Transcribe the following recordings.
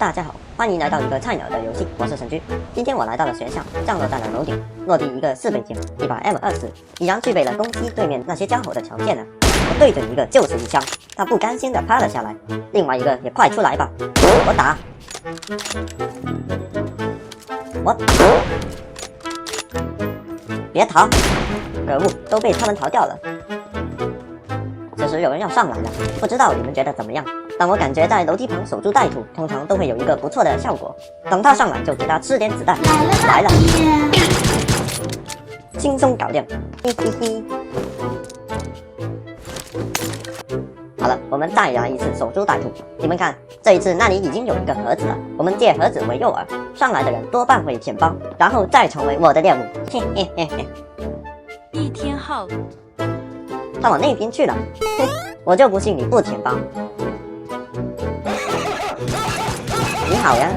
大家好，欢迎来到一个菜鸟的游戏，我是陈居。今天我来到了学校，降落在了楼顶，落地一个4倍镜，一把 M24，已然具备了攻击对面那些家伙的条件了。我对准一个就是一枪，他不甘心的趴了下来，另外一个也快出来吧，我打，我别逃，可恶，都被他们逃掉了。此时有人要上来了，不知道你们觉得怎么样？但我感觉在楼梯旁守株待兔，通常都会有一个不错的效果。等他上来就给他吃点子弹。来了，轻松搞定，嘿嘿嘿。好了，我们再来一次守株待兔。你们看，这一次那里已经有一个盒子了，我们借盒子为诱饵，上来的人多半会舔包，然后再成为我的猎物。嘿嘿嘿嘿。1天后，他往那边去了，嘿，我就不信你不舔包。你好呀，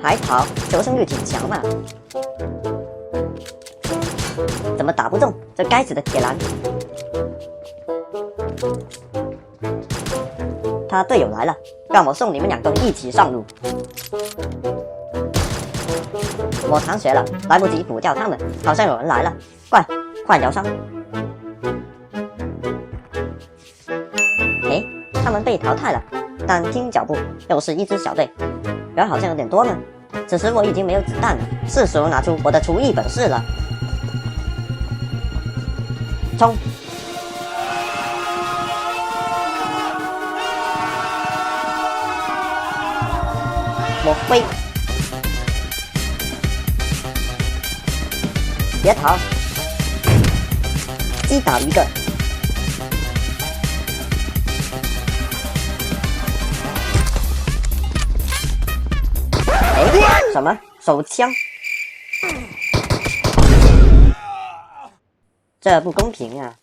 还好，求生欲挺强嘛。怎么打不中？这该死的铁栏！他队友来了，让我送你们两个一起上路。我残血了，来不及补掉他们，好像有人来了，快疗伤！诶，他们被淘汰了。但听脚步，又是一支小队，人好像有点多呢。此时我已经没有子弹了，是时候拿出我的厨艺本事了。冲！我飞！别逃！击倒一个！什么手枪？这不公平啊！